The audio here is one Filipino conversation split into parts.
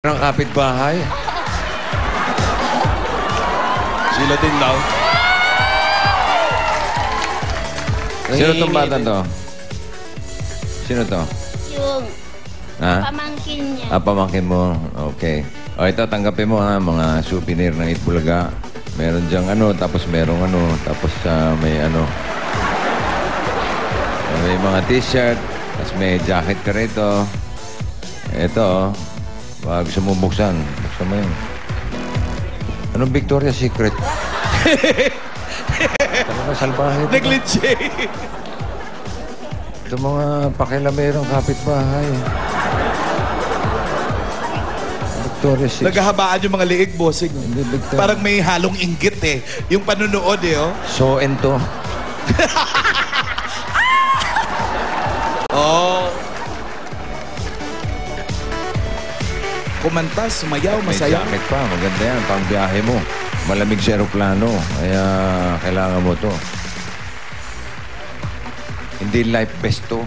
ng kapitbahay. Sila din daw. Sino tong bata to? Sino to? Yung Ha? pamangkin niya. Pamangkin mo. Okay. O ito, tanggapin mo ha, mga souvenir ng Itbulaga. Meron diyang ano, tapos merong ano, tapos may ano. May mga t-shirt, tapos may jacket ka rito. Ito, gusto mo buksan. Buksan mo yun. Anong Victoria's Secret? Talaga salbahe. Negligee. Ito mga pakilamerong kapitbahay. Victoria's Secret. Naghahabaan yung mga liig, bossing. Hindi, Victoria's. Parang may halong inggit eh. Yung panunood eh, oh. So, ento. Oh. Kumanta, sumayaw, May masaya. jacket pa. Maganda yan. Pang biyahe mo. Malamig sa aeroplano. Kaya kailangan mo to. Hindi life vest to.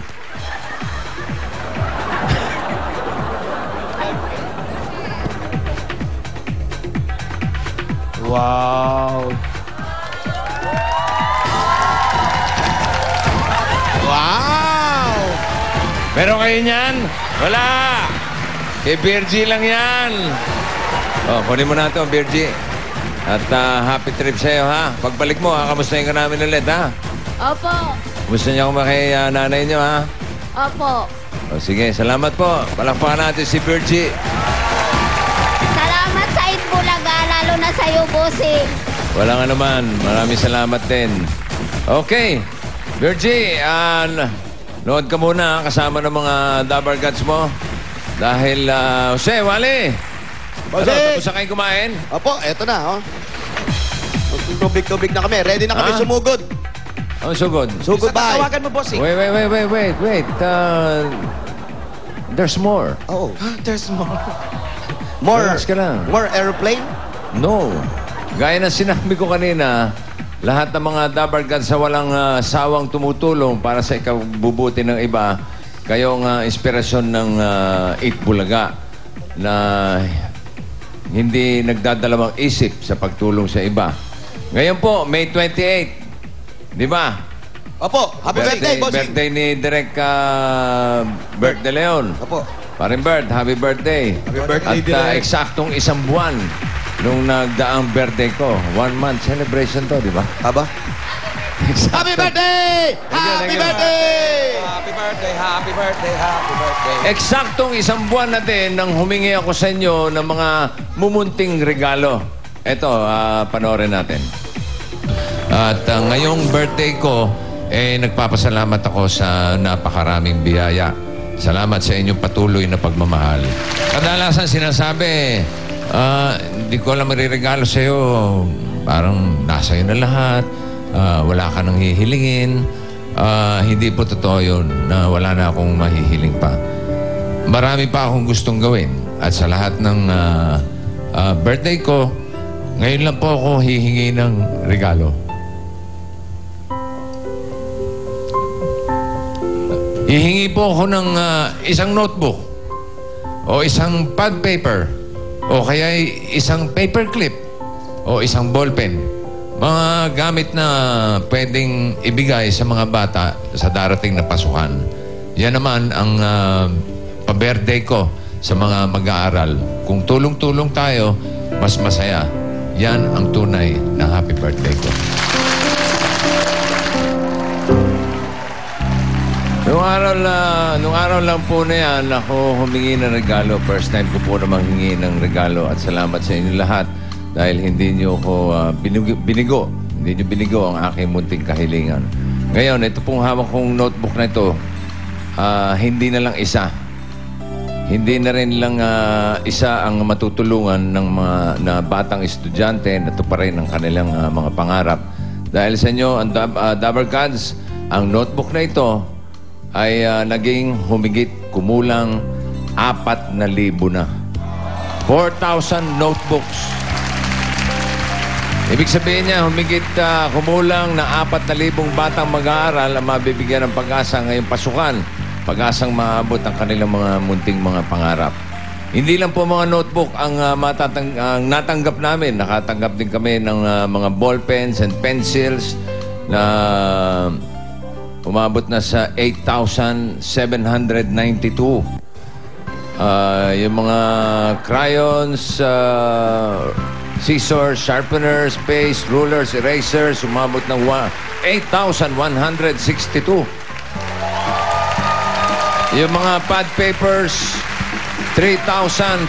Wow. Wow! Meron kayo niyan? Wala! Kay Virgie lang yan. Kunin mo na ito, Virgie. At happy trip sa'yo, ha? Pagbalik mo, kamustahin ka namin ulit, ha? Opo. Gusto niya kung kay nanay niyo, ha? Opo. Sige, salamat po. Palakpakan natin si Virgie. Salamat sa Itbulaga, lalo na sa iyo, bossing. Walang anuman. Maraming salamat din. Okay. Virgie, nood ka muna kasama ng mga Dabar Gods mo. Dahil, Jose, Wally. Ano, tapos na kayong kumain? Opo, eto na, oh. Tubig-tubig na kami. Ready na kami sumugod. Oh, sugod. Sugod ba? Tawagan mo, bossing. Wait. There's more. Oh. There's more. More, Relax ka lang. more airplane? No. Gaya na sinabi ko kanina, lahat ng mga Dabar Gods sa walang sawang tumutulong para sa ikabubuti ng iba, kayong inspirasyon ng Itbulaga na hindi nagdadalawang isip sa pagtulong sa iba. Ngayon po, May 28. Di ba? Opo, happy birthday, bossing. Birthday ni Direk Bert De Leon. Opo. Paring Bert, happy birthday. Happy birthday, At Direk. eksaktong isang buwan nung nagdaang birthday ko. 1 month celebration to, di ba? Aba? Happy birthday! Happy birthday! Happy birthday, happy birthday, happy birthday. Eksaktong isang buwan na din nang humingi ako sa inyo ng mga mumunting regalo. Ito, panoorin natin. At ngayong birthday ko, nagpapasalamat ako sa napakaraming biyaya. Salamat sa inyong patuloy na pagmamahal. Kadalasan sinasabi, hindi ko alam mariregalo sa iyo. Parang nasa iyo na lahat. Wala ka nang hihilingin. Hindi po totoo yun na wala na akong mahihiling pa. Marami pa akong gustong gawin. At sa lahat ng birthday ko, ngayon lang po ako hihingi ng regalo. Hihingi po ako ng isang notebook o isang pad paper o kaya isang paper clip o isang ballpen. Mga gamit na pwedeng ibigay sa mga bata sa darating na pasukan. Yan naman ang pa-birthday ko sa mga mag-aaral. Kung tulong-tulong tayo, mas masaya. Yan ang tunay na happy birthday ko. Nung araw lang po na yan, ako humingi ng regalo. First time ko po namang hingi ng regalo at salamat sa inyo lahat dahil hindi niyo ako binigo. Hindi niyo binigo ang aking munting kahilingan. Ngayon, ito pong hawak kong notebook na ito, hindi na lang isa. Hindi na rin lang isa ang matutulungan ng mga na batang estudyante na tuparin ang kanilang mga pangarap. Dahil sa inyo, ang Dabar Gods, ang notebook na ito ay naging humigit kumulang 4,000 na. 4,000 notebooks. Ibig sabihin niya, humigit kumulang na 4,000 batang mag-aaral ang mabibigyan ng pag-asa ngayong pasukan. Pag-asang maabot ang kanilang mga munting mga pangarap. Hindi lang po mga notebook ang ang natanggap namin. Nakatanggap din kami ng mga ball pens and pencils na umabot na sa 8,792. Yung mga crayons, scissors, sharpeners, paste, rulers, erasers, umabot ng 8,162. Yung mga pad papers, 3,456.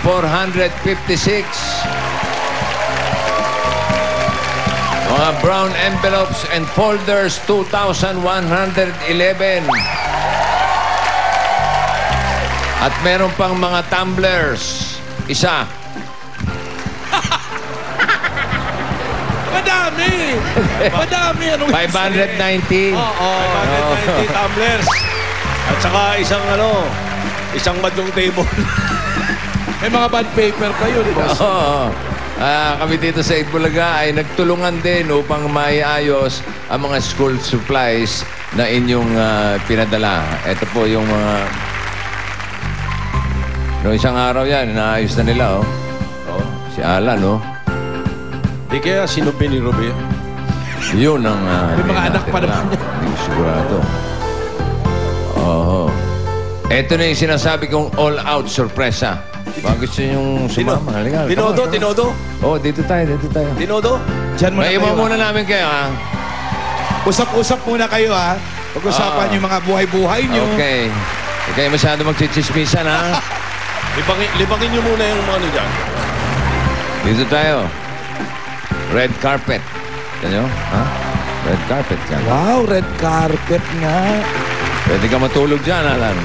Mga brown envelopes and folders, 2,111. At meron pang mga tumblers, isa. Madami! Madami! Anong 590. Oo, 590 tumblers. At saka isang madlong table. May mga bad paper kayo, di ba? Oo. Kami dito sa Itbulaga ay nagtulungan din upang maiayos ang mga school supplies na inyong pinadala. Ito po yung mga... Noong isang araw yan, inaayos na nila, oh. Oh, si Alan, oh. Di kaya sinumpi ni Ruby? Yun ang... May mga anak pa naman niya. Hindi ko sigurado. Oo. Ito na yung sinasabi kong all-out sorpresa. Baka gusto niyong sumama. Halika. Tinodo, Tinodo. Oh, dito tayo. Tinodo. Diyan muna May kayo. iwan muna namin kayo, ha? Usap-usap muna kayo, ha? Pag-usapan yung mga buhay-buhay nyo. Okay. Huwag kayo masyado magchichismisan, ha? Libangin niyo muna yung mga ano dyan. Dito tayo. Red carpet. Ganyo? Ha? Red carpet yan. Wow, red carpet nga. Pwede ka matulog dyan, Alan.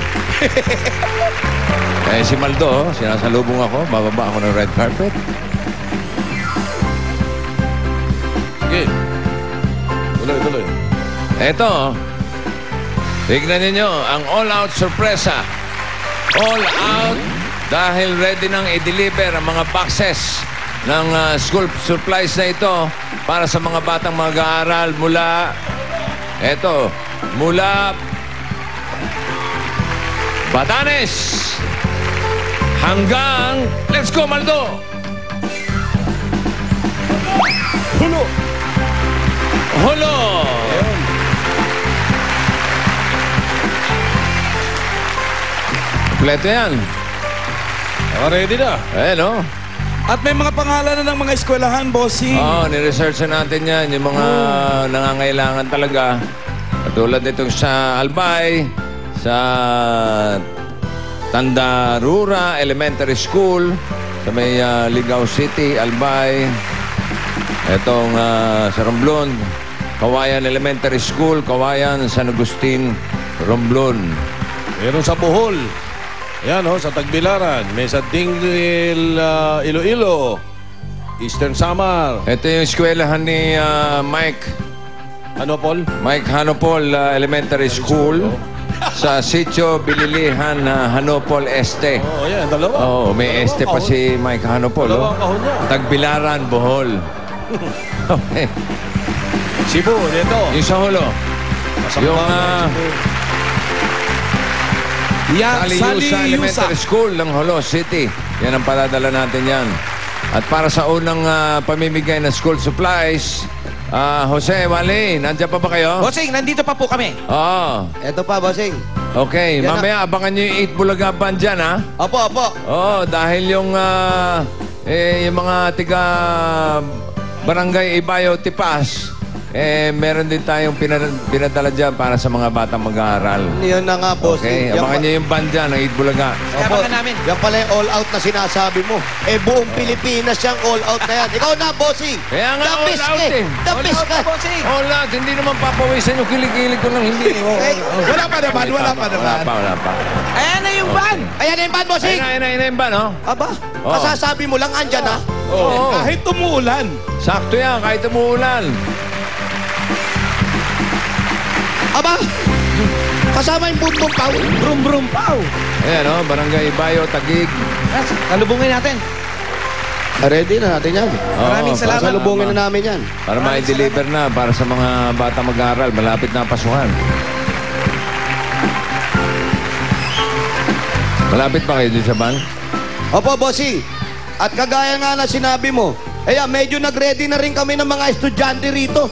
Eh, si Maldo, sinasalubong ako. Bababa ako ng red carpet. Sige. Tuloy. Eto, tignan ninyo ang all-out sorpresa. All out dahil ready nang i-deliver ang mga boxes ng school supplies na ito para sa mga batang mag-aaral mula Batanes hanggang let's go, Maldo! Hulo! Kompleto yan. Ready na. Ayan, oh. At may mga pangalan na ng mga eskwelahan, bossing. Oo, niresearch na natin yan. Yung mga nangangailangan talaga. Katulad itong sa Albay, sa Tandarura Elementary School, sa may Ligao City, Albay. Itong sa Romblon, Kawayan Elementary School, Kawayan, San Agustin, Romblon. Meron sa Bohol. Ayan, sa Tagbilaran. May sa Dinglil, Iloilo. Eastern Samar. Ito yung eskwelahan ni Mike Paul? Hanopol Elementary School sa Sitio Bililihan, Hanopol Este. Oo, yan. Dalawa. Oo, may este pa si Mike Hanopol. Dalawang kahon niya. Tagbilaran, Bohol. Okay. Cebu, dito. Yung sa hulo. Yung Saliusa Elementary School ng Holo City. Yan ang paladala natin yan. At para sa unang pamimigay ng school supplies, Jose, Wally, nandiyan pa ba kayo? Bossing, nandito pa po kami. Oo. Eto pa, bossing. Okay, Yan mamaya abangan nyo yung 8 Bulaga Band dyan, ha? Opo. Oo, dahil yung mga tiga Barangay Ibayo Tipas, meron din tayong pinadala dyan para sa mga batang mag-aaral. Yun na nga, bossing. Okay, abangan nyo yung band dyan ng 8 Bulaga. Opo, Abangan namin. yan pala yung all-out na sinasabi mo. Buong Pilipinas siyang all-out na yan. Ikaw na, bossing. Kaya nga, Dabis all out ka. eh. Dabis ka. Bossing. All out, hindi naman papawisan yung kilig-kilig ko ng hindi. Wala pa naman. Wala pa. Ayan na yung van. Ayan na yung band, bossing. Ayun ba, no? Aba, Oo. kasasabi mo lang, andyan ha. Oo. Kahit umuulan. Sakto yan, kahit umuulan. Aba, kasama yung bumbong pao. Brum-brum paw. Ayan, no? Barangay Ibayo, Taguig. Kalubungin natin. Ready na natin yan. Maraming Oo, salamat. Salubungin na namin yan. Para ma-deliver na para sa mga bata mag-aaral. Malapit na ang pasukan. Malapit pa kayo dito sa van? Opo, bossing. At kagaya nga na sinabi mo, medyo nag-ready na rin kami ng mga estudyante rito.